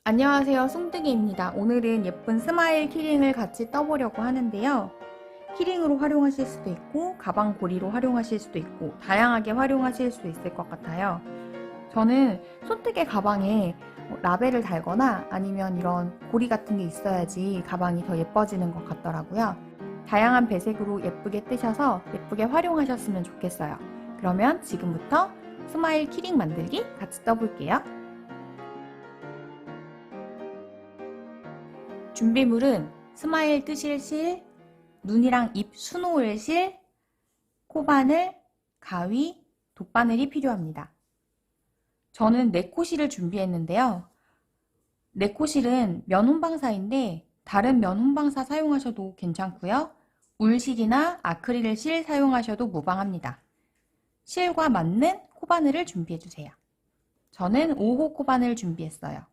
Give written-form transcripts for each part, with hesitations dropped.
안녕하세요, 숭뜨기입니다. 오늘은 예쁜 스마일 키링을 같이 떠보려고 하는데요. 키링으로 활용하실 수도 있고 가방 고리로 활용하실 수도 있고 다양하게 활용하실 수 있을 것 같아요. 저는 손뜨개 가방에 라벨을 달거나 아니면 이런 고리 같은 게 있어야지 가방이 더 예뻐지는 것 같더라고요. 다양한 배색으로 예쁘게 뜨셔서 예쁘게 활용하셨으면 좋겠어요. 그러면 지금부터 스마일 키링 만들기 같이 떠볼게요. 준비물은 스마일 뜨실 실, 눈이랑 입 수놓을 실, 코바늘, 가위, 돗바늘이 필요합니다. 저는 네코실을 준비했는데요. 네코실은 면 혼방사인데 다른 면 혼방사 사용하셔도 괜찮고요. 울실이나 아크릴 실 사용하셔도 무방합니다. 실과 맞는 코바늘을 준비해주세요. 저는 5호 코바늘 준비했어요.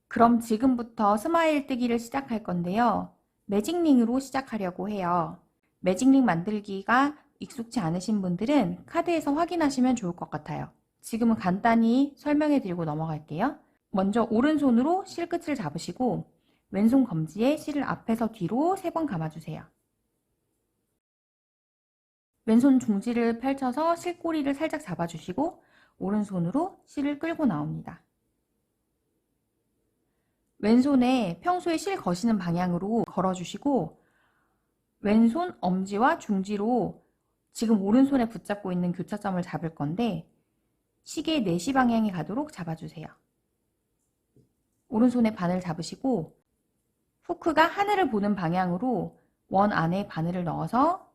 그럼 지금부터 스마일 뜨기를 시작할 건데요. 매직링으로 시작하려고 해요. 매직링 만들기가 익숙치 않으신 분들은 카드에서 확인하시면 좋을 것 같아요. 지금은 간단히 설명해 드리고 넘어갈게요. 먼저 오른손으로 실끝을 잡으시고 왼손 검지에 실을 앞에서 뒤로 3번 감아주세요. 왼손 중지를 펼쳐서 실꼬리를 살짝 잡아주시고 오른손으로 실을 끌고 나옵니다. 왼손에 평소에 실 거시는 방향으로 걸어주시고 왼손 엄지와 중지로 지금 오른손에 붙잡고 있는 교차점을 잡을 건데 시계 4시 방향이 가도록 잡아주세요. 오른손에 바늘 잡으시고 후크가 하늘을 보는 방향으로 원 안에 바늘을 넣어서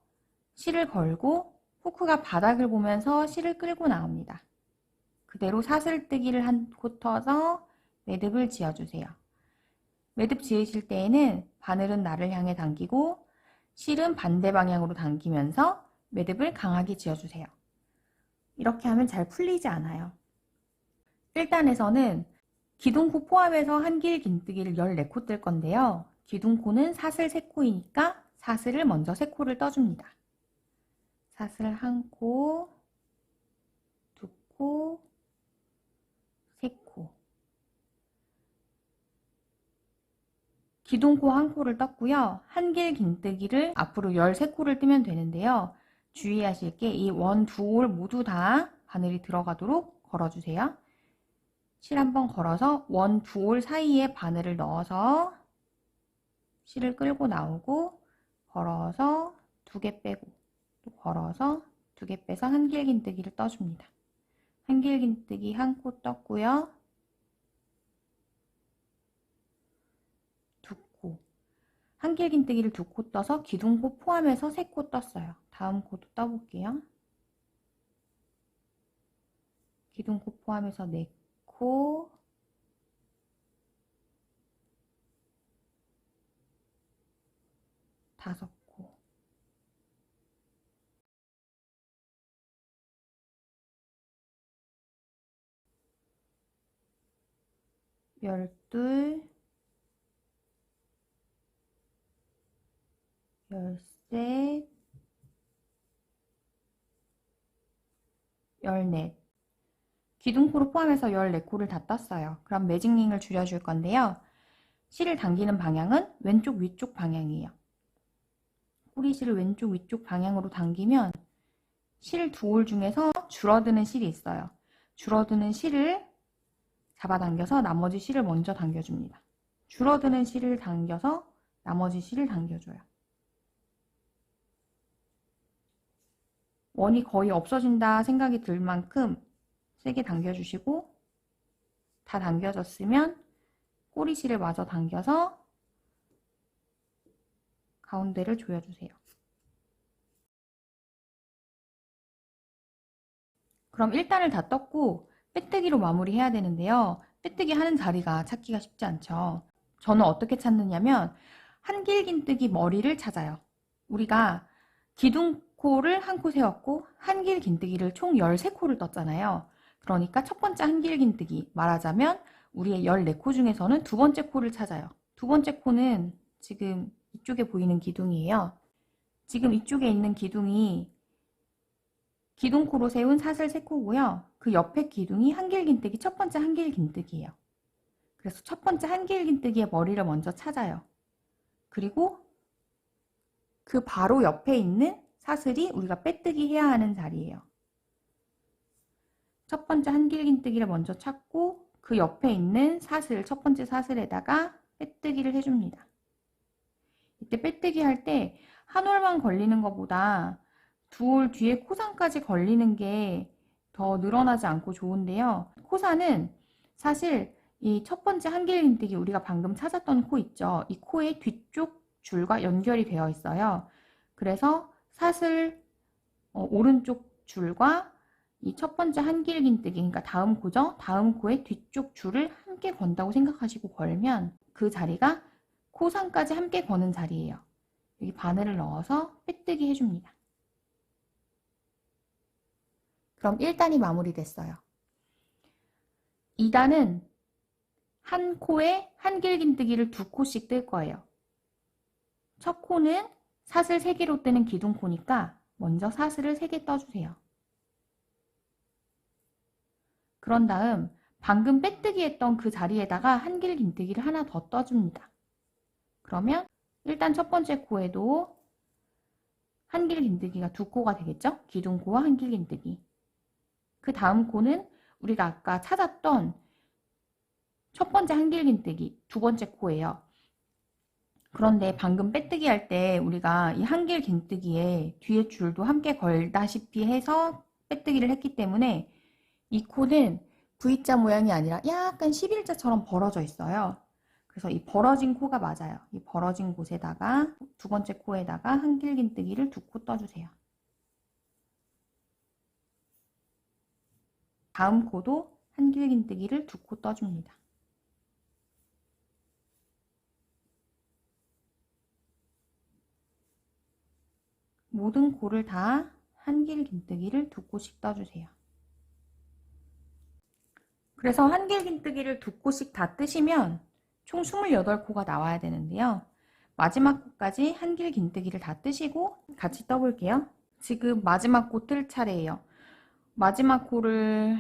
실을 걸고 후크가 바닥을 보면서 실을 끌고 나옵니다. 그대로 사슬뜨기를 한 코 터서 매듭을 지어주세요. 매듭 지으실 때에는 바늘은 나를 향해 당기고 실은 반대 방향으로 당기면서 매듭을 강하게 지어주세요. 이렇게 하면 잘 풀리지 않아요. 1단에서는 기둥코 포함해서 한길 긴뜨기를 14코 뜰 건데요. 기둥코는 사슬 3코이니까 사슬을 먼저 3코를 떠줍니다. 사슬 1코, 2코, 3코. 기둥코 1코를 떴고요. 한길 긴뜨기를 앞으로 13코를 뜨면 되는데요. 주의하실 게 이 원 두 올 모두 다 바늘이 들어가도록 걸어주세요. 실 한번 걸어서 원 두 올 사이에 바늘을 넣어서 실을 끌고 나오고 걸어서 2개 빼고 또 걸어서 2개 빼서 한길 긴뜨기를 떠줍니다. 한길 긴뜨기 1코 떴고요. 2코. 한길 긴뜨기를 2코 떠서 기둥코 포함해서 3코 떴어요. 다음 코도 떠볼게요. 기둥코 포함해서 4코, 5코. 열둘, 열셋, 열넷. 기둥코를 포함해서 14코를 다 떴어요. 그럼 매직링을 줄여줄 건데요. 실을 당기는 방향은 왼쪽 위쪽 방향이에요. 꼬리실을 왼쪽 위쪽 방향으로 당기면 실 2올 중에서 줄어드는 실이 있어요. 줄어드는 실을 잡아당겨서 나머지 실을 먼저 당겨줍니다. 줄어드는 실을 당겨서 나머지 실을 당겨줘요. 원이 거의 없어진다 생각이 들 만큼 세게 당겨주시고 다 당겨졌으면 꼬리실을 마저 당겨서 가운데를 조여주세요. 그럼 1단을 다 떴고 빼뜨기로 마무리해야 되는데요. 빼뜨기 하는 자리가 찾기가 쉽지 않죠. 저는 어떻게 찾느냐면 한길 긴뜨기 머리를 찾아요. 우리가 기둥코를 1코 세웠고 한길 긴뜨기를 총 13코를 떴잖아요. 그러니까 첫 번째 한길 긴뜨기 말하자면 우리의 14코 중에서는 두 번째 코를 찾아요. 두 번째 코는 지금 이쪽에 보이는 기둥이에요. 지금 이쪽에 있는 기둥이 기둥코로 세운 사슬 3코고요. 그 옆에 기둥이 한길 긴뜨기 첫 번째 한길 긴뜨기예요. 그래서 첫 번째 한길긴뜨기의 머리를 먼저 찾아요. 그리고 그 바로 옆에 있는 사슬이 우리가 빼뜨기 해야 하는 자리예요. 첫 번째 한길긴뜨기를 먼저 찾고 그 옆에 있는 사슬, 첫 번째 사슬에다가 빼뜨기를 해줍니다. 이때 빼뜨기 할 때 한 올만 걸리는 것보다 두 올 뒤에 코산까지 걸리는 게 더 늘어나지 않고 좋은데요. 코산은 사실 이 첫 번째 한길긴뜨기 우리가 방금 찾았던 코 있죠. 이 코의 뒤쪽 줄과 연결이 되어 있어요. 그래서 사슬 오른쪽 줄과 이 첫 번째 한길긴뜨기, 그러니까 다음 코죠. 다음 코의 뒤쪽 줄을 함께 건다고 생각하시고 걸면 그 자리가 코산까지 함께 거는 자리예요. 여기 바늘을 넣어서 빼뜨기 해줍니다. 그럼 1단이 마무리됐어요. 2단은 한 코에 한길긴뜨기를 2코씩 뜰 거예요. 첫 코는 사슬 3개로 뜨는 기둥코니까 먼저 사슬을 3개 떠주세요. 그런 다음 방금 빼뜨기 했던 그 자리에다가 한길긴뜨기를 하나 더 떠줍니다. 그러면 일단 첫 번째 코에도 한길긴뜨기가 2코가 되겠죠? 기둥코와 한길긴뜨기. 그 다음 코는 우리가 아까 찾았던 첫 번째 한길긴뜨기, 두 번째 코예요. 그런데 방금 빼뜨기 할 때 우리가 이 한길긴뜨기에 뒤에 줄도 함께 걸다시피 해서 빼뜨기를 했기 때문에 이 코는 V자 모양이 아니라 약간 11자처럼 벌어져 있어요. 그래서 이 벌어진 코가 맞아요. 이 벌어진 곳에다가 두 번째 코에다가 한길긴뜨기를 2코 떠주세요. 다음 코도 한길긴뜨기를 2코 떠줍니다. 모든 코를 다 한길긴뜨기를 2코씩 떠주세요. 그래서 한길긴뜨기를 2코씩 다 뜨시면 총 28코가 나와야 되는데요. 마지막 코까지 한길긴뜨기를 다 뜨시고 같이 떠볼게요. 지금 마지막 코 뜰 차례예요. 마지막 코를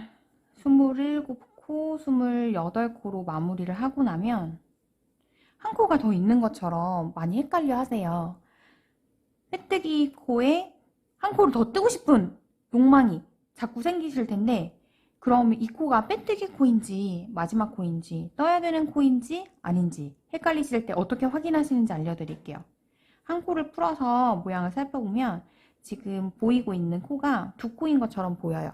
27코, 28코로 마무리를 하고 나면 한 코가 더 있는 것처럼 많이 헷갈려 하세요. 빼뜨기 코에 한 코를 더 뜨고 싶은 욕망이 자꾸 생기실 텐데 그럼 이 코가 빼뜨기 코인지 마지막 코인지 떠야 되는 코인지 아닌지 헷갈리실 때 어떻게 확인하시는지 알려드릴게요. 한 코를 풀어서 모양을 살펴보면 지금 보이고 있는 코가 2코인 것처럼 보여요.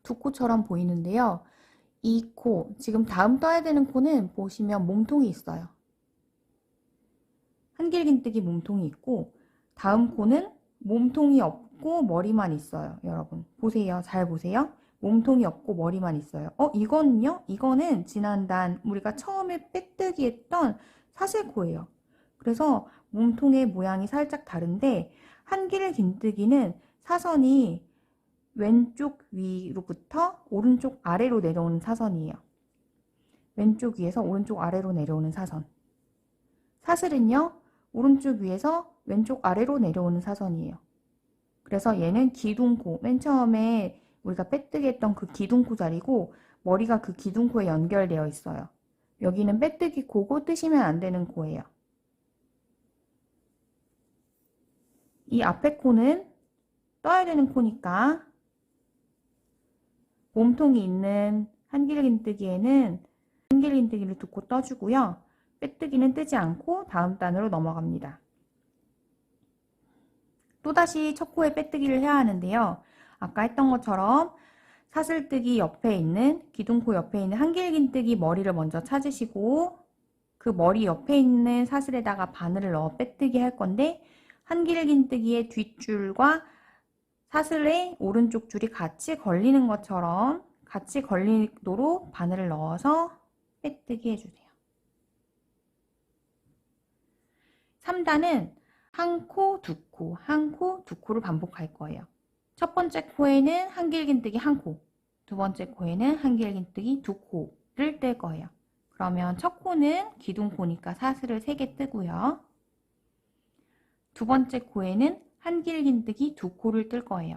2코처럼 보이는데요. 이 코, 지금 다음 떠야 되는 코는 보시면 몸통이 있어요. 한길긴뜨기 몸통이 있고 다음 코는 몸통이 없고 머리만 있어요. 여러분 보세요. 잘 보세요. 몸통이 없고 머리만 있어요. 이거는요? 이거는 지난단 우리가 처음에 빼뜨기 했던 사슬코예요. 그래서 몸통의 모양이 살짝 다른데 한길긴뜨기는 사선이 왼쪽 위로부터 오른쪽 아래로 내려오는 사선이에요. 왼쪽 위에서 오른쪽 아래로 내려오는 사선. 사슬은요, 오른쪽 위에서 왼쪽 아래로 내려오는 사선이에요. 그래서 얘는 기둥코, 맨 처음에 우리가 빼뜨기 했던 그 기둥코 자리고 머리가 그 기둥코에 연결되어 있어요. 여기는 빼뜨기 코고 뜨시면 안 되는 코예요. 이 앞에 코는 떠야 되는 코니까 몸통이 있는 한길긴뜨기에는 한길긴뜨기를 2코 떠주고요. 빼뜨기는 뜨지 않고 다음 단으로 넘어갑니다. 또다시 첫 코에 빼뜨기를 해야 하는데요. 아까 했던 것처럼 사슬뜨기 옆에 있는 기둥코 옆에 있는 한길긴뜨기 머리를 먼저 찾으시고 그 머리 옆에 있는 사슬에다가 바늘을 넣어 빼뜨기 할 건데 한길긴뜨기의 뒷줄과 사슬의 오른쪽 줄이 같이 걸리는 것처럼 같이 걸리도록 바늘을 넣어서 빼뜨기 해주세요. 3단은 한 코, 2코, 한 코, 2코를 반복할 거예요. 첫 번째 코에는 한길긴뜨기 1코, 두 번째 코에는 한길긴뜨기 2코를 뜰 거예요. 그러면 첫 코는 기둥코니까 사슬을 3개 뜨고요. 두 번째 코에는 한길긴뜨기 2코를 뜰 거예요.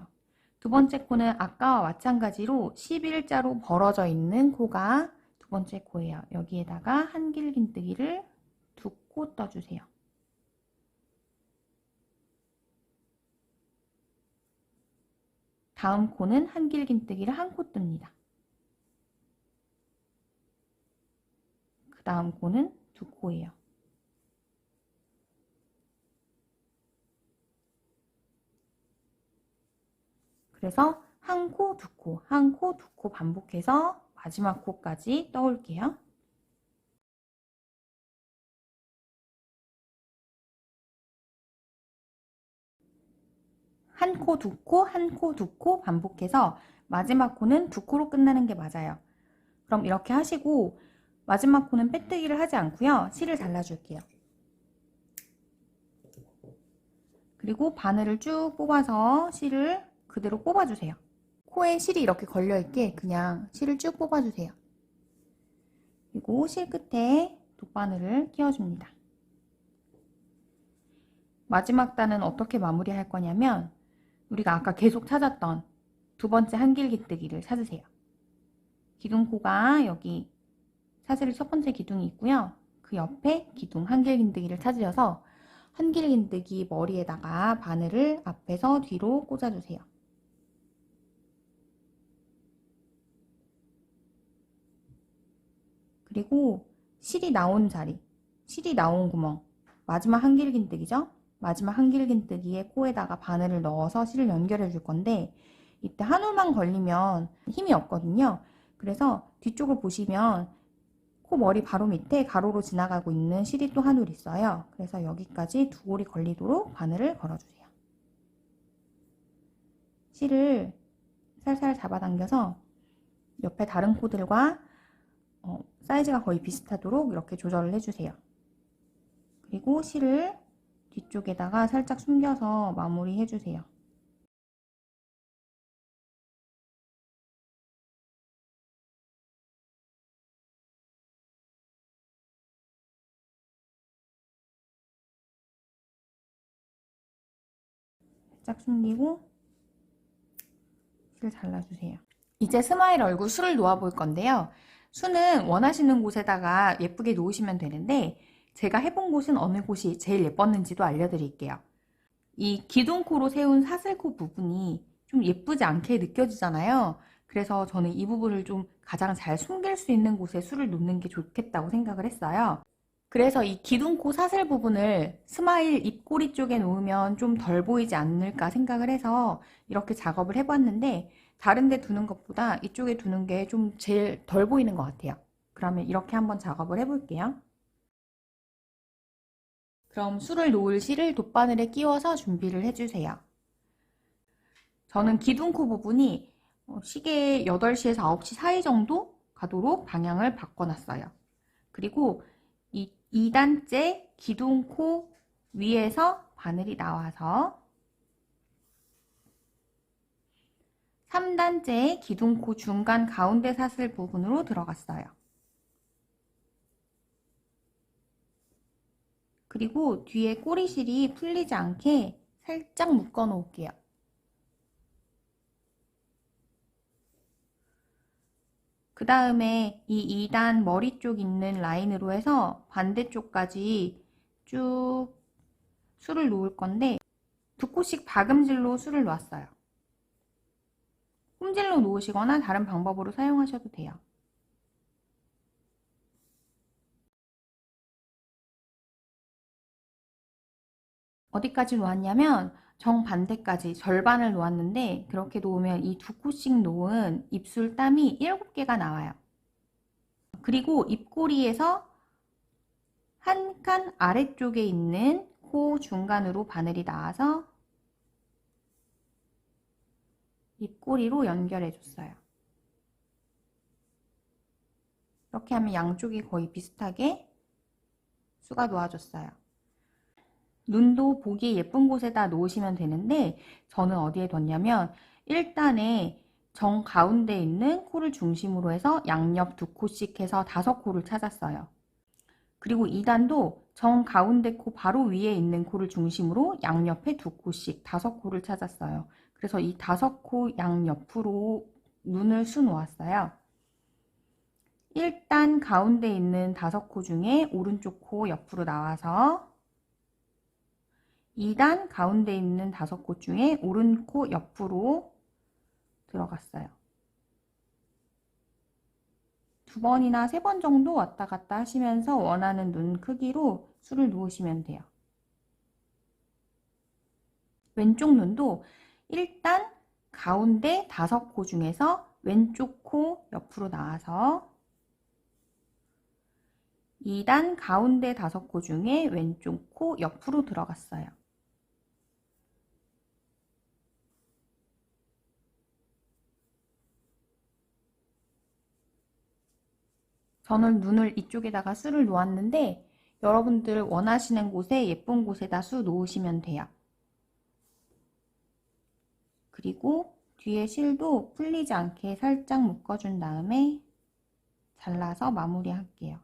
두 번째 코는 아까와 마찬가지로 11자로 벌어져 있는 코가 두 두 번째 코예요. 여기에다가 한길긴뜨기를 2코 떠주세요. 다음 코는 한길긴뜨기를 1코 뜹니다. 그 다음 코는 2코예요. 그래서 1코, 2코, 1코, 2코 반복해서 마지막 코까지 떠올게요. 한 코, 2코, 한 코, 2코 반복해서 마지막 코는 2코로 끝나는 게 맞아요. 그럼 이렇게 하시고 마지막 코는 빼뜨기를 하지 않고요. 실을 잘라줄게요. 그리고 바늘을 쭉 뽑아서 실을 그대로 뽑아주세요. 코에 실이 이렇게 걸려있게 그냥 실을 쭉 뽑아주세요. 그리고 실 끝에 돗바늘을 끼워줍니다. 마지막 단은 어떻게 마무리할 거냐면 우리가 아까 계속 찾았던 두 번째 한길긴뜨기를 찾으세요. 기둥코가 여기 사슬 첫 번째 기둥이 있고요. 그 옆에 기둥 한길긴뜨기를 찾으셔서 한길긴뜨기 머리에다가 바늘을 앞에서 뒤로 꽂아주세요. 그리고 실이 나온 자리, 실이 나온 구멍, 마지막 한길긴뜨기죠? 마지막 한길긴뜨기에 코에다가 바늘을 넣어서 실을 연결해 줄 건데 이때 한 올만 걸리면 힘이 없거든요. 그래서 뒤쪽을 보시면 코 머리 바로 밑에 가로로 지나가고 있는 실이 또 한 올 있어요. 그래서 여기까지 2올이 걸리도록 바늘을 걸어주세요. 실을 살살 잡아당겨서 옆에 다른 코들과 사이즈가 거의 비슷하도록 이렇게 조절을 해주세요. 그리고 실을 뒤쪽에다가 살짝 숨겨서 마무리 해주세요. 살짝 숨기고 실을 잘라주세요. 이제 스마일 얼굴 술을 놓아볼 건데요. 수는 원하시는 곳에다가 예쁘게 놓으시면 되는데 제가 해본 곳은 어느 곳이 제일 예뻤는지도 알려드릴게요. 이 기둥코로 세운 사슬코 부분이 좀 예쁘지 않게 느껴지잖아요. 그래서 저는 이 부분을 좀 가장 잘 숨길 수 있는 곳에 수를 놓는 게 좋겠다고 생각을 했어요. 그래서 이 기둥코 사슬 부분을 스마일 입꼬리 쪽에 놓으면 좀 덜 보이지 않을까 생각을 해서 이렇게 작업을 해봤는데 다른 데 두는 것보다 이쪽에 두는 게 좀 제일 덜 보이는 것 같아요. 그러면 이렇게 한번 작업을 해볼게요. 그럼 수를 놓을 실을 돗바늘에 끼워서 준비를 해주세요. 저는 기둥코 부분이 시계 8시에서 9시 사이 정도 가도록 방향을 바꿔놨어요. 그리고 이 2단째 기둥코 위에서 바늘이 나와서 3단째 기둥코 중간 가운데 사슬 부분으로 들어갔어요. 그리고 뒤에 꼬리실이 풀리지 않게 살짝 묶어 놓을게요. 그 다음에 이 2단 머리 쪽 있는 라인으로 해서 반대쪽까지 쭉 수를 놓을 건데 2코씩 박음질로 수를 놓았어요. 홈질로 놓으시거나 다른 방법으로 사용하셔도 돼요. 어디까지 놓았냐면 정반대까지 절반을 놓았는데 그렇게 놓으면 이 2코씩 놓은 입술 땀이 7개가 나와요. 그리고 입꼬리에서 한 칸 아래쪽에 있는 코 중간으로 바늘이 나와서 입꼬리로 연결해 줬어요. 이렇게 하면 양쪽이 거의 비슷하게 수가 놓아졌어요. 눈도 보기 예쁜 곳에다 놓으시면 되는데 저는 어디에 뒀냐면 1단에 정 가운데 있는 코를 중심으로 해서 양옆 2코씩 해서 5코를 찾았어요. 그리고 2단도 정 가운데 코 바로 위에 있는 코를 중심으로 양옆에 2코씩 5코를 찾았어요. 그래서 이 5코 양옆으로 눈을 수 놓았어요. 1단 가운데 있는 5코 중에 오른쪽 코 옆으로 나와서 2단 가운데 있는 5코 중에 오른코 옆으로 들어갔어요. 2번이나 3번 정도 왔다 갔다 하시면서 원하는 눈 크기로 술을 놓으시면 돼요. 왼쪽 눈도 일단 가운데 5코 중에서 왼쪽 코 옆으로 나와서 2단 가운데 5코 중에 왼쪽 코 옆으로 들어갔어요. 저는 눈을 이쪽에다가 술을 놓았는데 여러분들 원하시는 곳에 예쁜 곳에다 수 놓으시면 돼요. 그리고 뒤에 실도 풀리지 않게 살짝 묶어준 다음에 잘라서 마무리할게요.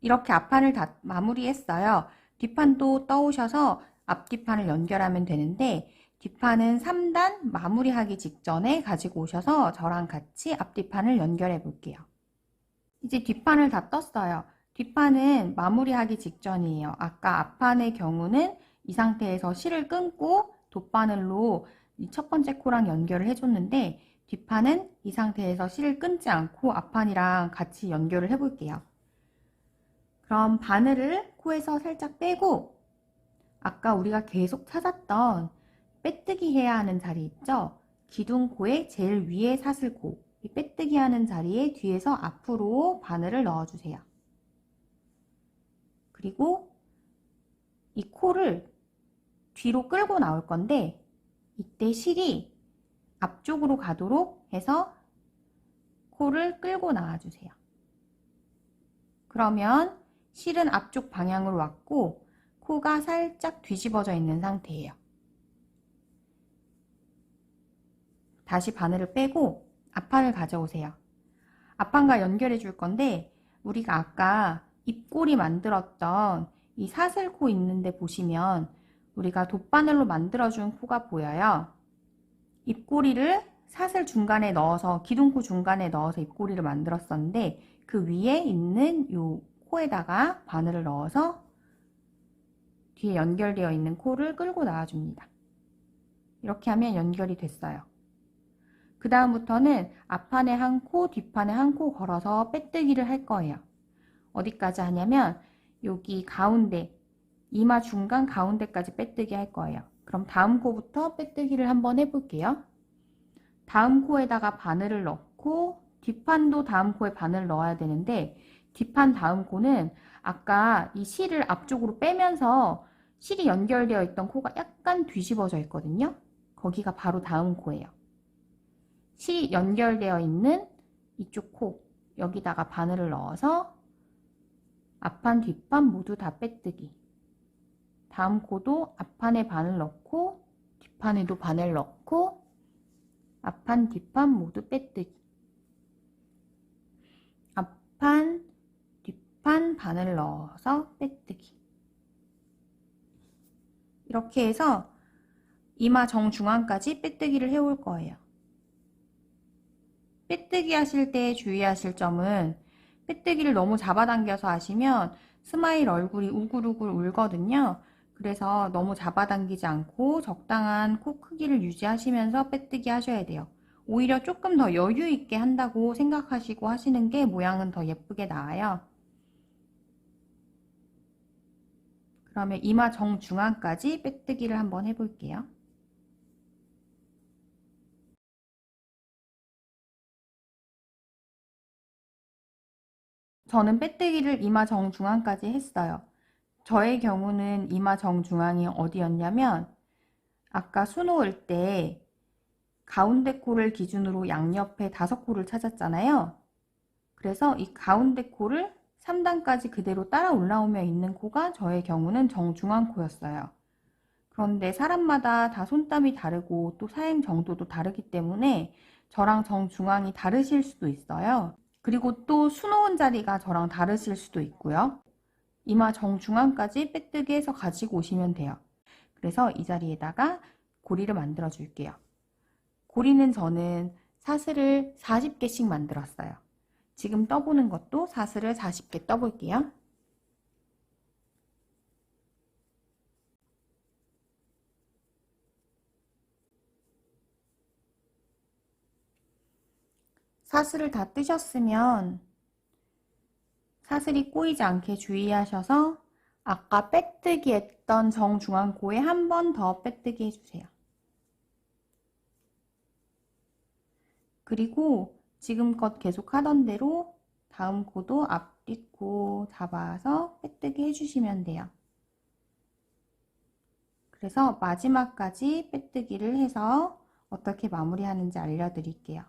이렇게 앞판을 다 마무리했어요. 뒷판도 떠오셔서 앞뒷판을 연결하면 되는데 뒷판은 3단 마무리하기 직전에 가지고 오셔서 저랑 같이 앞뒷판을 연결해 볼게요. 이제 뒷판을 다 떴어요. 뒷판은 마무리하기 직전이에요. 아까 앞판의 경우는 이 상태에서 실을 끊고 돗바늘로 이 첫 번째 코랑 연결을 해줬는데 뒷판은 이 상태에서 실을 끊지 않고 앞판이랑 같이 연결을 해볼게요. 그럼 바늘을 코에서 살짝 빼고 아까 우리가 계속 찾았던 빼뜨기 해야 하는 자리 있죠? 기둥코의 제일 위에 사슬코, 이 빼뜨기 하는 자리에 뒤에서 앞으로 바늘을 넣어주세요. 그리고 이 코를 뒤로 끌고 나올 건데 이때 실이 앞쪽으로 가도록 해서 코를 끌고 나와주세요. 그러면 실은 앞쪽 방향으로 왔고 코가 살짝 뒤집어져 있는 상태예요. 다시 바늘을 빼고 앞판을 가져오세요. 앞판과 연결해 줄 건데 우리가 아까 입꼬리 만들었던 이 사슬코 있는데 보시면 우리가 돗바늘로 만들어준 코가 보여요. 입꼬리를 사슬 중간에 넣어서 기둥코 중간에 넣어서 입꼬리를 만들었었는데 그 위에 있는 요 코에다가 바늘을 넣어서 뒤에 연결되어 있는 코를 끌고 나와줍니다. 이렇게 하면 연결이 됐어요. 그 다음부터는 앞판에 한 코, 뒷판에 한 코 걸어서 빼뜨기를 할 거예요. 어디까지 하냐면 여기 가운데, 이마 중간 가운데까지 빼뜨기 할 거예요. 그럼 다음 코부터 빼뜨기를 한번 해볼게요. 다음 코에다가 바늘을 넣고 뒷판도 다음 코에 바늘을 넣어야 되는데 뒷판 다음 코는 아까 이 실을 앞쪽으로 빼면서 실이 연결되어 있던 코가 약간 뒤집어져 있거든요. 거기가 바로 다음 코예요. 실이 연결되어 있는 이쪽 코, 여기다가 바늘을 넣어서 앞판, 뒷판 모두 다 빼뜨기. 다음 코도 앞판에 바늘 넣고 뒷판에도 바늘 넣고 앞판, 뒷판 모두 빼뜨기. 앞판, 뒷판 바늘 넣어서 빼뜨기. 이렇게 해서 이마 정중앙까지 빼뜨기를 해올 거예요. 빼뜨기 하실 때 주의하실 점은 빼뜨기를 너무 잡아당겨서 하시면 스마일 얼굴이 우글우글 울거든요. 그래서 너무 잡아당기지 않고 적당한 코 크기를 유지하시면서 빼뜨기 하셔야 돼요. 오히려 조금 더 여유 있게 한다고 생각하시고 하시는 게 모양은 더 예쁘게 나와요. 그러면 이마 정중앙까지 빼뜨기를 한번 해볼게요. 저는 빼뜨기를 이마 정중앙까지 했어요. 저의 경우는 이마 정중앙이 어디였냐면 아까 수 놓을 때 가운데 코를 기준으로 양옆에 5코를 찾았잖아요. 그래서 이 가운데 코를 3단까지 그대로 따라 올라오며 있는 코가 저의 경우는 정중앙 코였어요. 그런데 사람마다 다 손땀이 다르고 또 사행 정도도 다르기 때문에 저랑 정중앙이 다르실 수도 있어요. 그리고 또 수놓은 자리가 저랑 다르실 수도 있고요. 이마 정중앙까지 빼뜨기 해서 가지고 오시면 돼요. 그래서 이 자리에다가 고리를 만들어 줄게요. 고리는 저는 사슬을 40개씩 만들었어요. 지금 떠보는 것도 사슬을 40개 떠볼게요. 사슬을 다 뜨셨으면 사슬이 꼬이지 않게 주의하셔서 아까 빼뜨기 했던 정중앙 코에 한 번 더 빼뜨기 해주세요. 그리고 지금껏 계속 하던 대로 다음 코도 앞뒤 코 잡아서 빼뜨기 해주시면 돼요. 그래서 마지막까지 빼뜨기를 해서 어떻게 마무리하는지 알려드릴게요.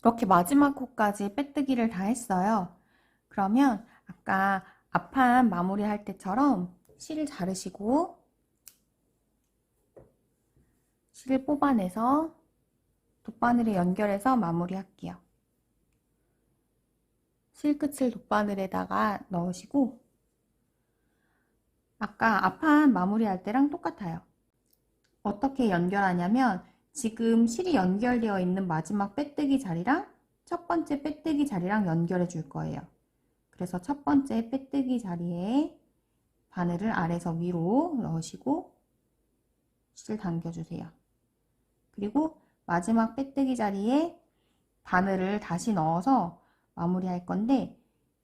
이렇게 마지막 코까지 빼뜨기를 다 했어요. 그러면 아까 앞판 마무리할 때처럼 실을 자르시고 실을 뽑아내서 돗바늘에 연결해서 마무리할게요. 실끝을 돗바늘에다가 넣으시고 아까 앞판 마무리할 때랑 똑같아요. 어떻게 연결하냐면 지금 실이 연결되어 있는 마지막 빼뜨기 자리랑 첫 번째 빼뜨기 자리랑 연결해 줄 거예요. 그래서 첫 번째 빼뜨기 자리에 바늘을 아래서 위로 넣으시고 실 당겨주세요. 그리고 마지막 빼뜨기 자리에 바늘을 다시 넣어서 마무리할 건데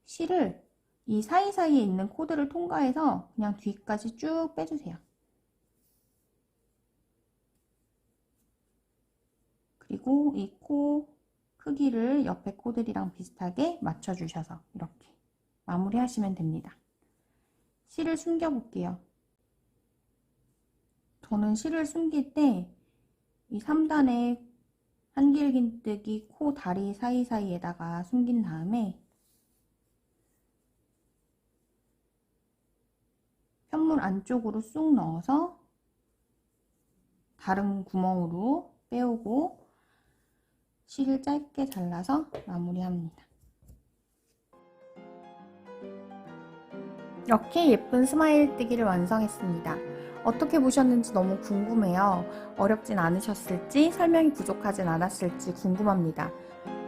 실을 이 사이사이에 있는 코드를 통과해서 그냥 뒤까지 쭉 빼주세요. 그리고 이 코 크기를 옆에 코들이랑 비슷하게 맞춰주셔서 이렇게 마무리하시면 됩니다. 실을 숨겨 볼게요. 저는 실을 숨길 때 이 3단의 한길긴뜨기 코 다리 사이사이에다가 숨긴 다음에 편물 안쪽으로 쑥 넣어서 다른 구멍으로 빼오고 실을 짧게 잘라서 마무리합니다. 이렇게 예쁜 스마일 뜨기를 완성했습니다. 어떻게 보셨는지 너무 궁금해요. 어렵진 않으셨을지 설명이 부족하진 않았을지 궁금합니다.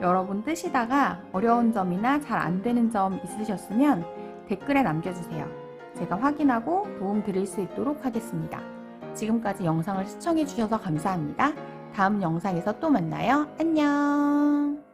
여러분 뜨시다가 어려운 점이나 잘 안되는 점 있으셨으면 댓글에 남겨주세요. 제가 확인하고 도움 드릴 수 있도록 하겠습니다. 지금까지 영상을 시청해주셔서 감사합니다. 다음 영상에서 또 만나요. 안녕.